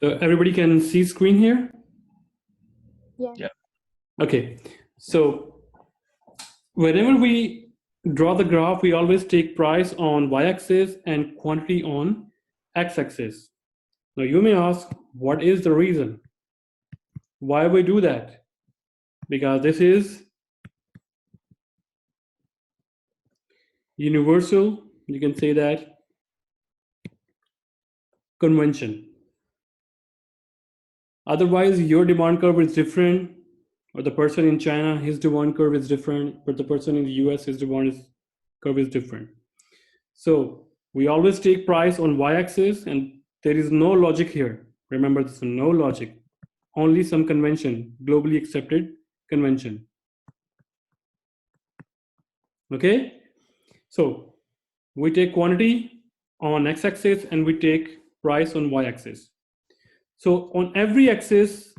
Everybody can see screen here? Yeah. Okay, so whenever we draw the graph, we always take price on y-axis and quantity on x-axis. Now you may ask, what is the reason? Why we do that? Because this is universal, you can say that, convention. Otherwise, your demand curve is different, or the person in China, his demand curve is different, but the person in the US, his demand curve is different. So we always take price on y-axis, and there is no logic here. Remember, there's no logic, only some convention, globally accepted convention. Okay, so we take quantity on x-axis and we take price on y-axis. So on every axis,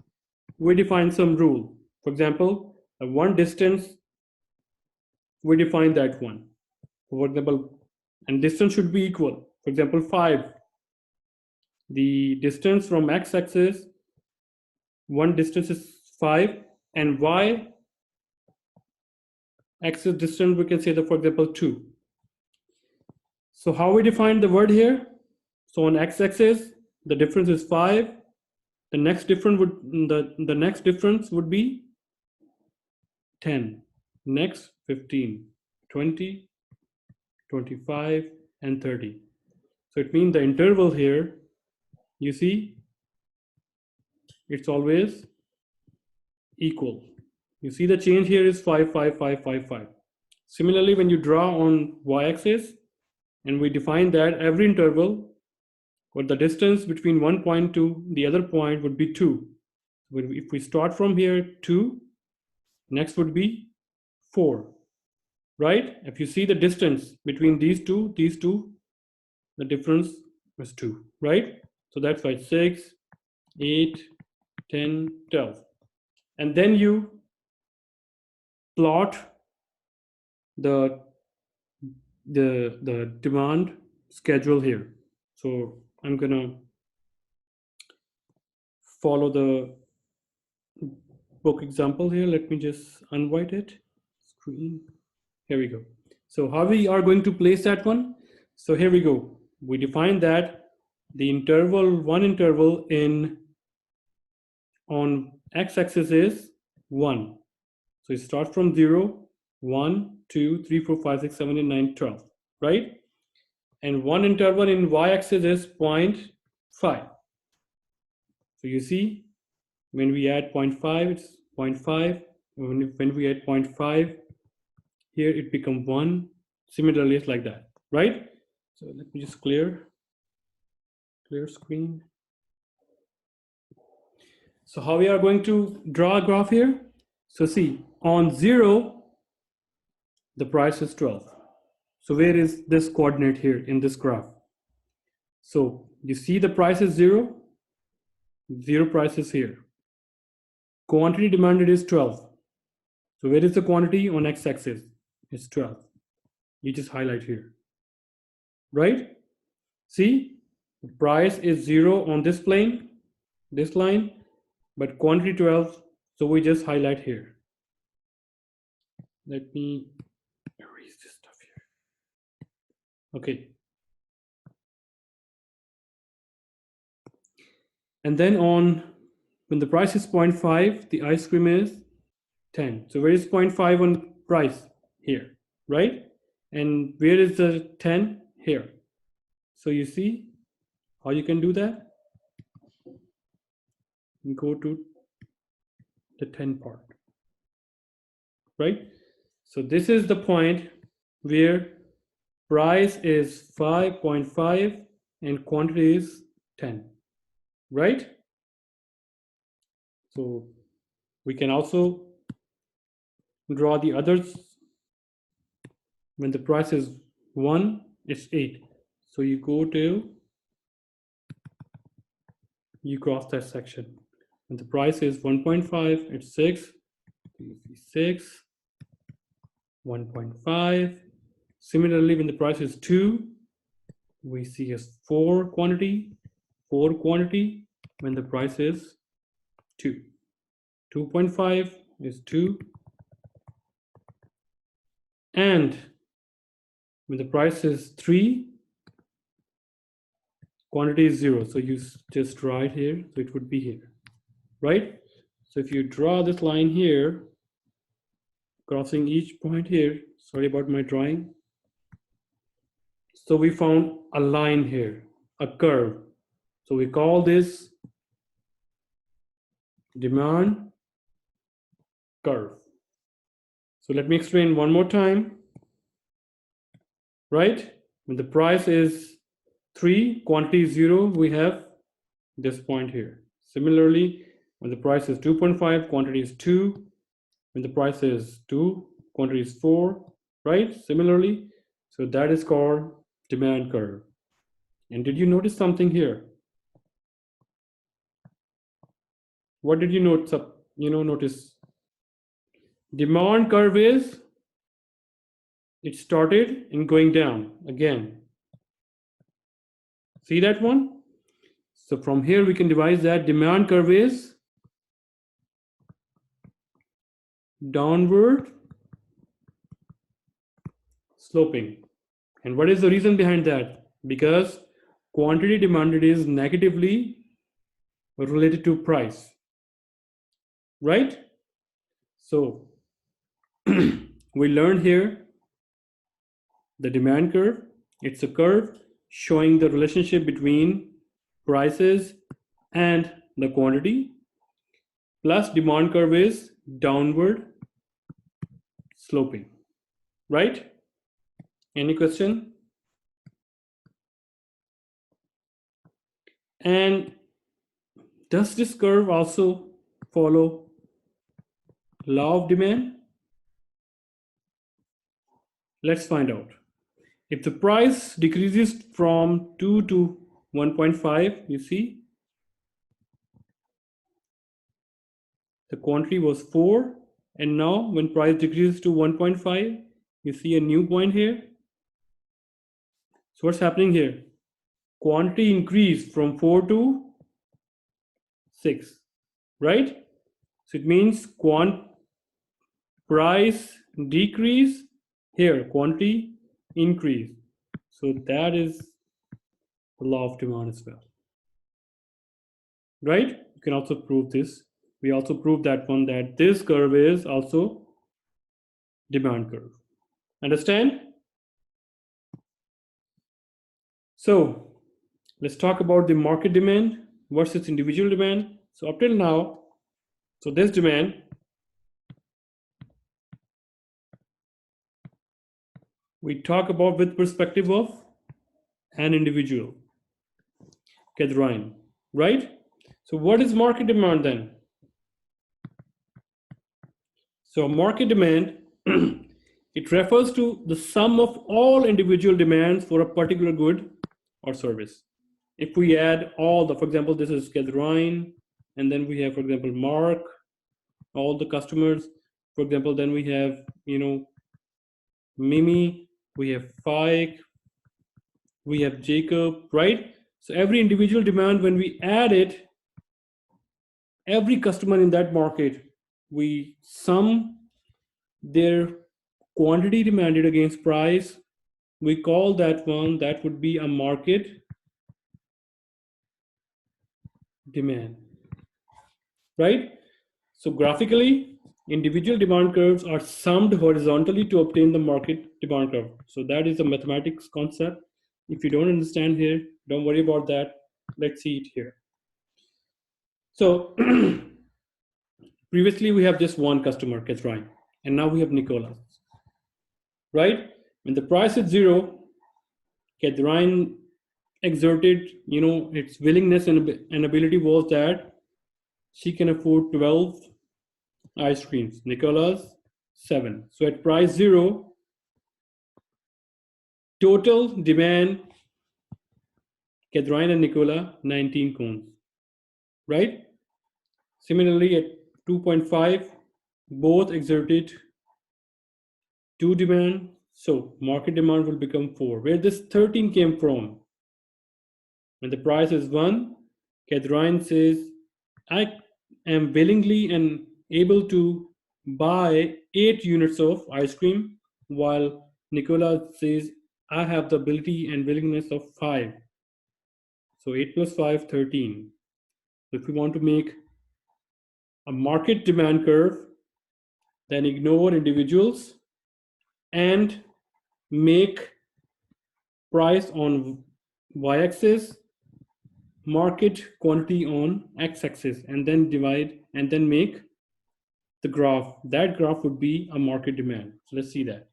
we define some rule. For example, one distance, we define that one. For example, and distance should be equal. For example, 5. The distance from x-axis, one distance is 5, and y-axis distance, we can say that, for example, 2. So how we define the word here? So on x-axis, the difference is 5. The next difference would be 10. Next 15, 20, 25, and 30. So it means the interval here, you see, it's always equal. You see the change here is 5, 5, 5, 5, 5. Similarly, when you draw on y-axis, and we define that every interval, or the distance between one point to the other point would be 2. If we start from here, 2, next would be 4, right? If you see the distance between these two, the difference is 2, right? So that's why 6, 8, 10, 12. And then you plot the demand schedule here. So I'm gonna follow the book example here. Let me just unwrite it. Screen. Here we go. So how we are going to place that one? So here we go. We define that the interval, one interval on x-axis is 1. So it starts from 0, 1, 2, 3, 4, 5, 6, 7, 8, 9, 12, right? And one interval in y-axis is 0.5. So you see, when we add 0.5, it's 0.5. When we add 0.5, here it becomes 1. Similarly, it's like that, right? So let me just clear screen. So how we are going to draw a graph here? So see, on 0, the price is 12. So where is this coordinate here in this graph? So you see the price is 0, 0 price is here. Quantity demanded is 12. So where is the quantity on x-axis? It's 12. You just highlight here, right? See, the price is 0 on this plane, this line, but quantity 12, so we just highlight here. Let me erase this stuff here. Okay. And then when the price is 0.5, the ice cream is 10. So where is 0.5 on price? Here, right? And where is the 10? Here. So you see how you can do that? And go to the 10 part, right? So this is the point where price is 5.5 and quantity is 10, right? So we can also draw the others. When the price is 1, it's 8. So you go to, you cross that section. When the price is 1.5, it's 6. You see 6, 1.5. Similarly, when the price is 2, we see as 4 quantity, 4 quantity, when the price is 2. 2.5 is 2. And when the price is 3, quantity is 0. So you just write here, so it would be here, right? So if you draw this line here, crossing each point here, sorry about my drawing. So we found a line here, a curve. So we call this demand curve. So let me explain one more time, right? When the price is 3, quantity is 0, we have this point here. Similarly, when the price is 2.5, quantity is 2. When the price is 2, quantity is 4, right? Similarly, so that is called demand curve. And did you notice something here? What did you notice? Notice demand curve is, it started and going down again. See that one? So from here we can devise that demand curve is downward sloping. And what is the reason behind that? Because quantity demanded is negatively related to price, right? So we learned here the demand curve. It's a curve showing the relationship between prices and the quantity. Plus demand curve is downward sloping, right? Any question? And does this curve also follow law of demand? Let's find out. If the price decreases from 2 to 1.5, you see, the quantity was 4, and now when price decreases to 1.5, you see a new point here. So what's happening here? Quantity increased from 4 to 6, right? So it means price decrease, here quantity increase. So that is the law of demand as well, right? You can also prove this. We also proved that one, that this curve is also demand curve. Understand? So let's talk about the market demand versus individual demand. So up till now, so this demand we talk about with perspective of an individual, Kedrine, right? So what is market demand then? So market demand, it refers to the sum of all individual demands for a particular good or service. If we add all the, for example, this is Kedrine, and then we have, for example, Mark, all the customers, for example, then we have, Mimi, we have Fike, we have Jacob, right? So every individual demand, when we add it, every customer in that market, we sum their quantity demanded against price. We call that one, that would be a market demand, right? So graphically, individual demand curves are summed horizontally to obtain the market demand curve. So that is a mathematics concept. If you don't understand here, don't worry about that. Let's see it here. So previously we have just one customer, Catherine, and now we have Nicola, right? When the price is 0, Catherine exerted, its willingness and ability was that she can afford 12 ice creams. Nicola's 7. So at price 0, total demand, Catherine and Nicola, 19 cones, right? Similarly, at 2.5, both exerted 2 demand. So market demand will become 4. Where this 13 came from? When the price is 1, Catherine says, I am willingly and able to buy 8 units of ice cream, while Nicola says, I have the ability and willingness of 5. So 8 plus 5, 13. So if we want to make a market demand curve, then ignore individuals and make price on y-axis, market quantity on x-axis, and then divide and then make the graph. That graph would be a market demand. So let's see that.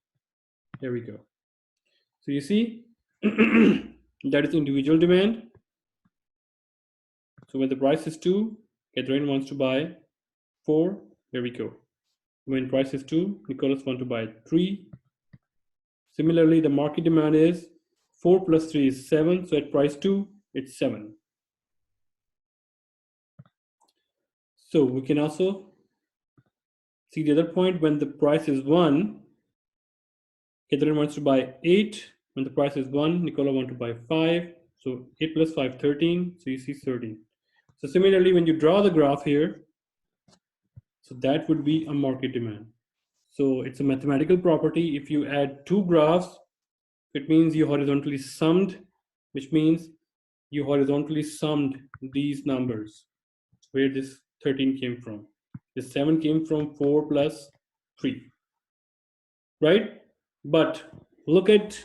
There we go. So you see, that is individual demand. So when the price is 2, Catherine wants to buy 4. There we go. When price is 2, Nicholas wants to buy 3. Similarly, the market demand is 4 plus 3 is 7. So at price 2, it's 7. So we can also see the other point. When the price is 1, Catherine wants to buy 8. When the price is 1, Nicola wants to buy 5. So 8 plus 5, 13. So you see 13. So similarly, when you draw the graph here, so that would be a market demand. So it's a mathematical property. If you add 2 graphs, it means you horizontally summed, which means you horizontally summed these numbers, where this 13 came from. This 7 came from 4 plus 3, right? But look at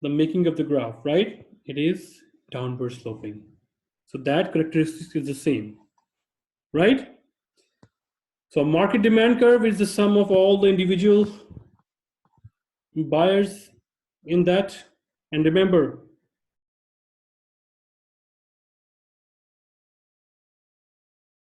the making of the graph, right? It is downward sloping. So that characteristic is the same, right? So a market demand curve is the sum of all the individual buyers in that. And remember,